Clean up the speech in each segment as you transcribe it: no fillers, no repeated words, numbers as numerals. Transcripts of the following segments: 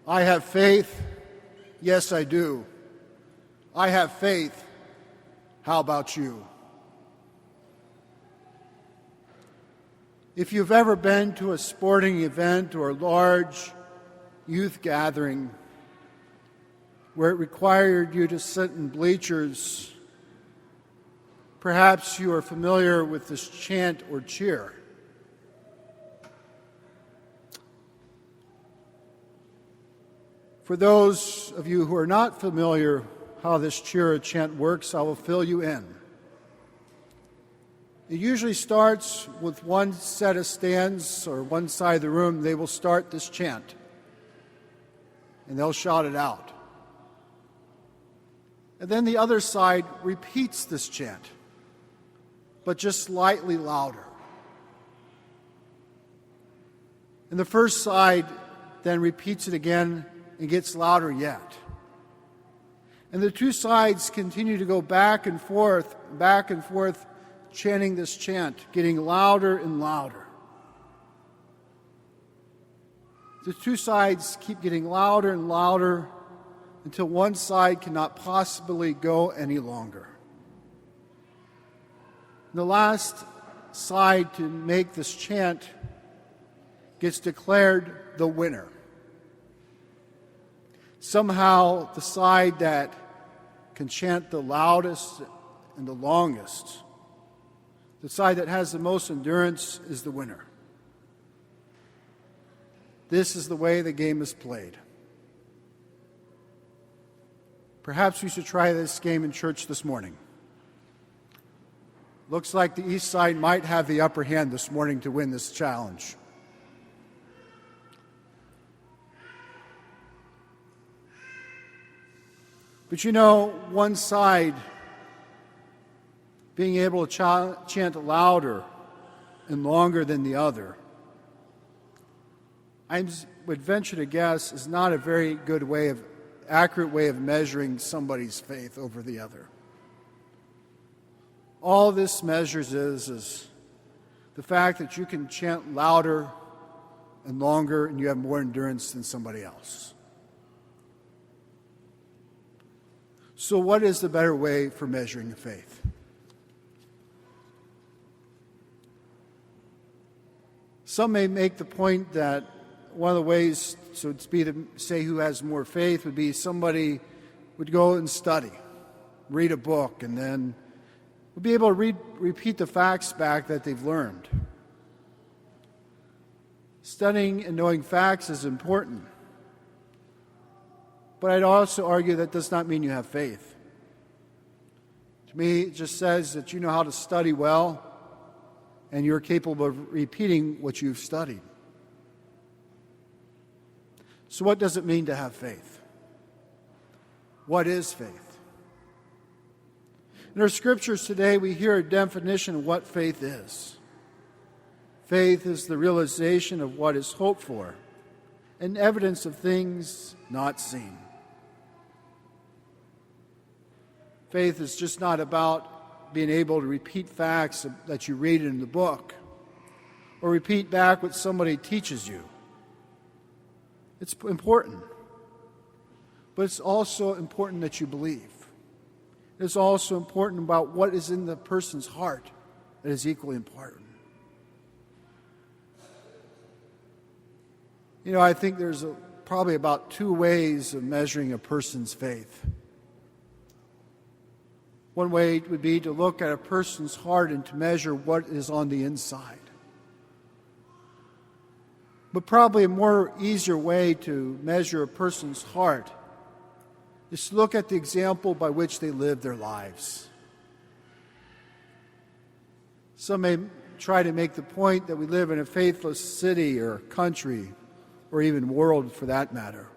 I have faith. Yes, I do. I have faith. How about you? If you've ever been to a sporting event or a large youth gathering where it required you to sit in bleachers, perhaps you are familiar with this chant or cheer. For those of you who are not familiar how this cheer or chant works, I will fill you in. It usually starts with one set of stands or one side of the room. They will start this chant, and they'll shout it out. And then the other side repeats this chant, but just slightly louder. And the first side then repeats it again and gets louder yet. And the two sides continue to go back and forth, chanting this chant, getting louder and louder. The two sides keep getting louder and louder until one side cannot possibly go any longer. And the last side to make this chant gets declared the winner. Somehow the side that can chant the loudest and the longest, the side that has the most endurance, is the winner. This is the way the game is played. Perhaps we should try this game in church this morning. Looks like the east side might have the upper hand this morning to win this challenge. But you know, one side being able to chant louder and longer than the other, I would venture to guess, is not a very good accurate way of measuring somebody's faith over the other. All this measures is the fact that you can chant louder and longer and you have more endurance than somebody else. So what is the better way for measuring faith? Some may make the point that one of the ways to say who has more faith would be somebody would go and study, read a book, and then would be able to repeat the facts back that they've learned. Studying and knowing facts is important. But I'd also argue that does not mean you have faith. To me, it just says that you know how to study well and you're capable of repeating what you've studied. So what does it mean to have faith? What is faith? In our scriptures today, we hear a definition of what faith is. Faith is the realization of what is hoped for and evidence of things not seen. Faith is just not about being able to repeat facts that you read in the book or repeat back what somebody teaches you. It's important. But it's also important that you believe. It's also important about what is in the person's heart that is equally important. You know, I think there's probably about two ways of measuring a person's faith. One way would be to look at a person's heart and to measure what is on the inside. But probably a more easier way to measure a person's heart is to look at the example by which they live their lives. Some may try to make the point that we live in a faithless city or country or even world for that matter.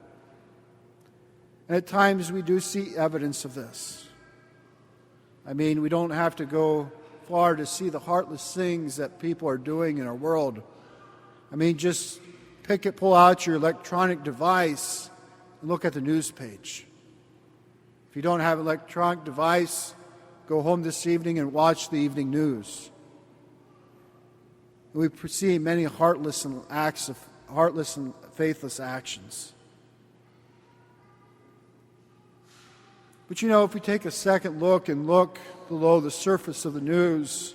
And at times we do see evidence of this. I mean, we don't have to go far to see the heartless things that people are doing in our world. I mean, just pull out your electronic device and look at the news page. If you don't have an electronic device, go home this evening and watch the evening news. We see many heartless and faithless actions. But you know, if we take a second look and look below the surface of the news,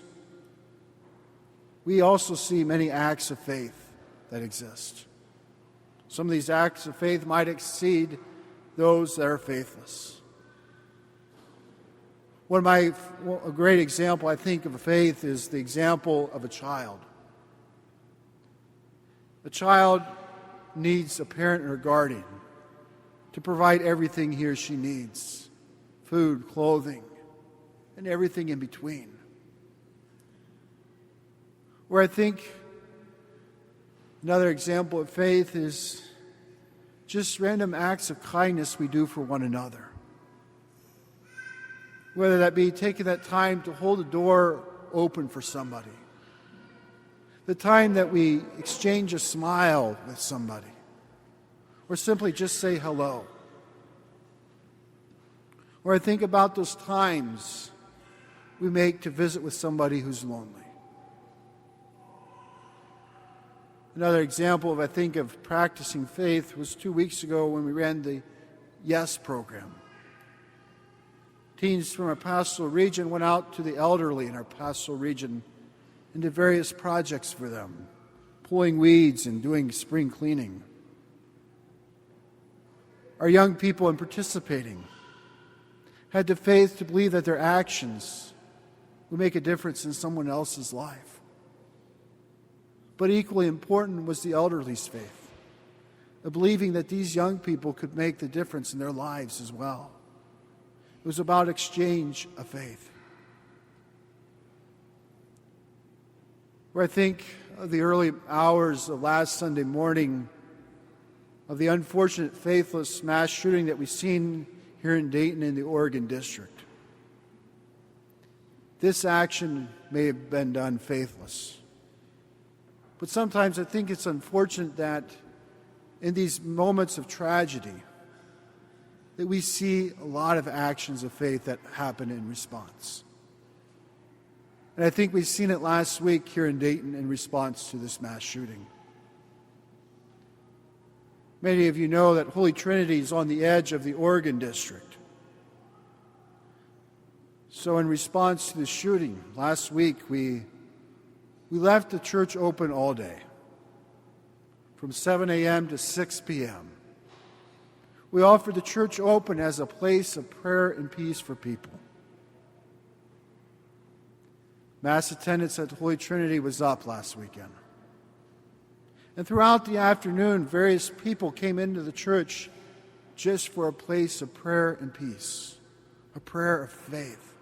we also see many acts of faith that exist. Some of these acts of faith might exceed those that are faithless. A great example, I think, of faith is the example of a child. A child needs a parent or guardian to provide everything he or she needs: food, clothing, and everything in between. Where I think another example of faith is just random acts of kindness we do for one another. Whether that be taking that time to hold the door open for somebody, the time that we exchange a smile with somebody, or simply just say hello. Or I think about those times we make to visit with somebody who's lonely. Another example of practicing faith was 2 weeks ago when we ran the Yes program. Teens from our pastoral region went out to the elderly in our pastoral region and did various projects for them, pulling weeds and doing spring cleaning. Our young people in participating had the faith to believe that their actions would make a difference in someone else's life. But equally important was the elderly's faith, of believing that these young people could make the difference in their lives as well. It was about exchange of faith. Where I think of the early hours of last Sunday morning, of the unfortunate faithless mass shooting that we've seen here in Dayton in the Oregon District. This action may have been done faithless. But sometimes I think it's unfortunate that in these moments of tragedy, that we see a lot of actions of faith that happen in response. And I think we've seen it last week here in Dayton in response to this mass shooting. Many of you know that Holy Trinity is on the edge of the Oregon District. So in response to the shooting, last week we left the church open all day, from 7 a.m. to 6 p.m. We offered the church open as a place of prayer and peace for people. Mass attendance at the Holy Trinity was up last weekend. And throughout the afternoon, various people came into the church just for a place of prayer and peace, a prayer of faith.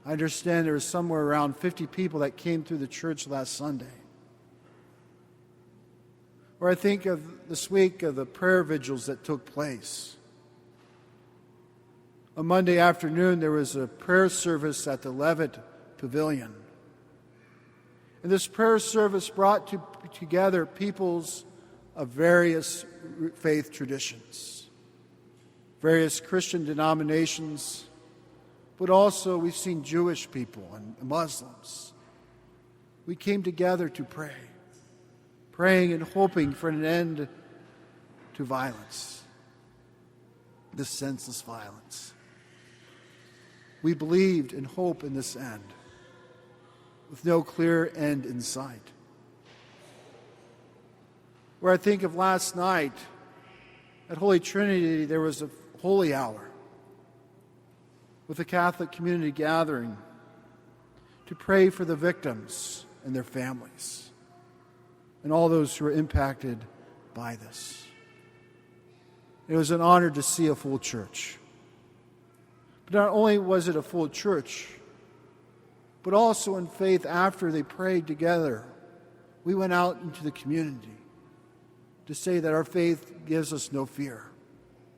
I understand there was somewhere around 50 people that came through the church last Sunday. Or I think of this week of the prayer vigils that took place. On Monday afternoon, there was a prayer service at the Levitt Pavilion. And this prayer service brought together peoples of various faith traditions, various Christian denominations, but also we've seen Jewish people and Muslims. We came together to pray, praying and hoping for an end to violence, this senseless violence. We believed and hope in this end, with no clear end in sight. Where I think of last night, at Holy Trinity, there was a holy hour with the Catholic community gathering to pray for the victims and their families and all those who were impacted by this. It was an honor to see a full church. But not only was it a full church, but also in faith after they prayed together, we went out into the community to say that our faith gives us no fear,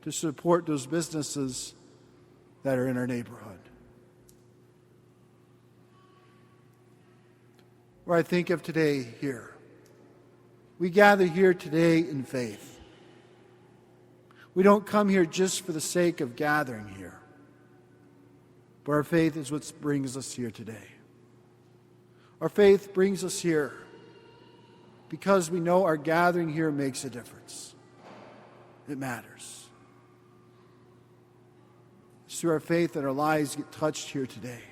to support those businesses that are in our neighborhood. Where I think of today here, we gather here today in faith. We don't come here just for the sake of gathering here, but our faith is what brings us here today. Our faith brings us here because we know our gathering here makes a difference. It matters. It's through our faith that our lives get touched here today.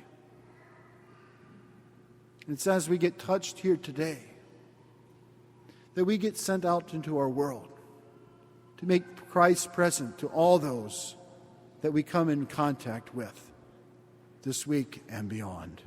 And it's as we get touched here today that we get sent out into our world to make Christ present to all those that we come in contact with this week and beyond.